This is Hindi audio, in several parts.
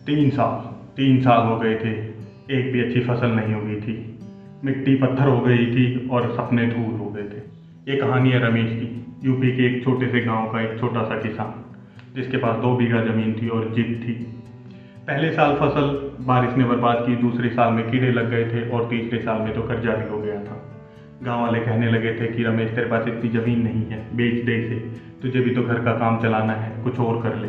तीन साल हो गए थे, एक भी अच्छी फसल नहीं उगी थी। मिट्टी पत्थर हो गई थी और सपने धूल हो गए थे। ये कहानी है रमेश की, यूपी के एक छोटे से गांव का एक छोटा सा किसान, जिसके पास 2 बीघा ज़मीन थी और जिद थी। पहले साल फसल बारिश ने बर्बाद की, दूसरे साल में कीड़े लग गए थे और तीसरे साल में तो कर्जा भी हो गया था। गांव वाले कहने लगे थे कि रमेश, तेरे पास इतनी ज़मीन नहीं है, बेच दे इसे, तुझे भी तो घर का काम चलाना है, कुछ और कर ले।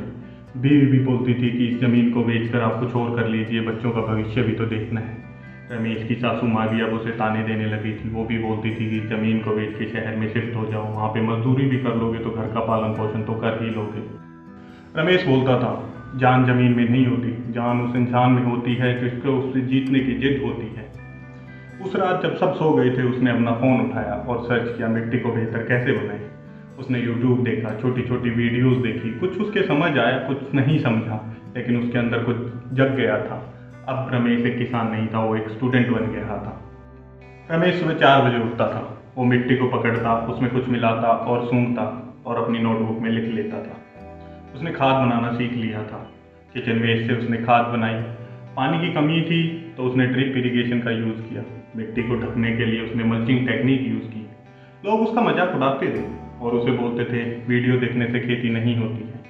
बीवी भी बोलती थी कि इस ज़मीन को बेचकर आप कुछ और कर लीजिए, बच्चों का भविष्य भी तो देखना है। रमेश की सासू माँ भी अब उसे ताने देने लगी थी। वो भी बोलती थी कि ज़मीन को बेच के शहर में शिफ्ट हो जाओ, वहाँ पे मजदूरी भी कर लोगे तो घर का पालन पोषण तो कर ही लोगे। रमेश बोलता था, जान ज़मीन में नहीं होती, जान उस इंसान में होती है जिसको उससे जीतने की जिद होती है। उस रात जब सब सो गए थे, उसने अपना फ़ोन उठाया और सर्च किया मिट्टी को बेहतर कैसे बनाए। उसने यूट्यूब देखा, छोटी छोटी वीडियोस देखी, कुछ उसके समझ आया, कुछ नहीं समझा, लेकिन उसके अंदर कुछ जग गया था। अब रमेश एक किसान नहीं था, वो एक स्टूडेंट बन गया था। रमेश सुबह 4 बजे उठता था। वो मिट्टी को पकड़ता, उसमें कुछ मिलाता और सूंघता और अपनी नोटबुक में लिख लेता था। उसने खाद बनाना सीख लिया था। किचन वेस्ट से उसने खाद बनाई। पानी की कमी थी तो उसने ड्रिप इरिगेशन का यूज़ किया। मिट्टी को ढकने के लिए उसने मल्चिंग टेक्निक यूज़ की। लोग उसका मजाक उड़ाते थे और उसे बोलते थे, वीडियो देखने से खेती नहीं होती है।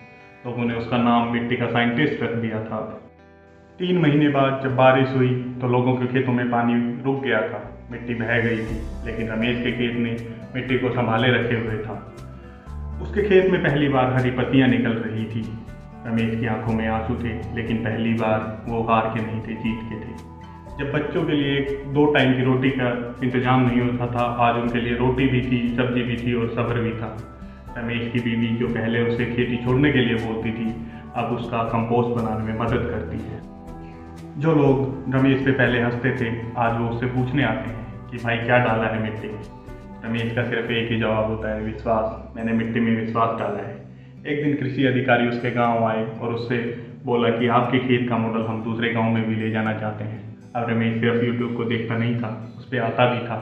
लोगों ने उसका नाम मिट्टी का साइंटिस्ट रख दिया था। 3 महीने बाद जब बारिश हुई तो लोगों के खेतों में पानी रुक गया था, मिट्टी बह गई थी, लेकिन रमेश के खेत ने मिट्टी को संभाले रखे हुए था। उसके खेत में पहली बार हरी पत्तियां निकल रही थी। रमेश की आंखों में आंसू थे, लेकिन पहली बार वो हार के नहीं थे, जीत के थे। जब बच्चों के लिए 2 टाइम की रोटी का इंतजाम नहीं होता था, आज उनके लिए रोटी भी थी, सब्जी भी थी और सब्र भी था। रमेश की बीवी, जो पहले उसे खेती छोड़ने के लिए बोलती थी, अब उसका कंपोस्ट बनाने में मदद करती है। जो लोग रमेश पे पहले हंसते थे, आज वो उससे पूछने आते हैं कि भाई क्या डाला है मिट्टी में। रमेश का सिर्फ एक ही जवाब होता है, विश्वास। मैंने मिट्टी में विश्वास डाला है। एक दिन कृषि अधिकारी उसके गांव आए और उससे बोला कि आपके खेत का मॉडल हम दूसरे गांव में भी ले जाना चाहते हैं। अब रमेश सिर्फ यूट्यूब को देखता नहीं था, उस पर आता भी था।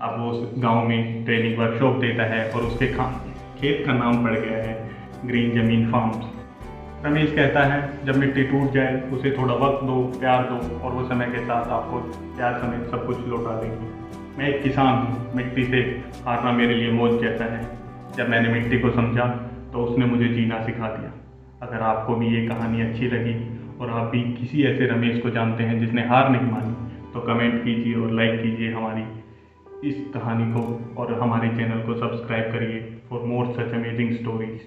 अब वो उस गाँव में ट्रेनिंग वर्कशॉप देता है और उसके खेत का नाम पड़ गया है ग्रीन जमीन फार्म्स। रमेश कहता है, जब मिट्टी टूट जाए उसे थोड़ा वक्त दो, प्यार दो, और वो समय के साथ आपको प्यार समेत सब कुछ लौटा देगी। मैं एक किसान हूँ, मिट्टी से हारना मेरे लिए मौत जैसा है। जब मैंने मिट्टी को समझा तो उसने मुझे जीना सिखा दिया। अगर आपको भी ये कहानी अच्छी लगी और आप भी किसी ऐसे रमेश को जानते हैं जिसने हार नहीं मानी, तो कमेंट कीजिए और लाइक कीजिए हमारी इस कहानी को, और हमारे चैनल को सब्सक्राइब करिए for more such amazing stories.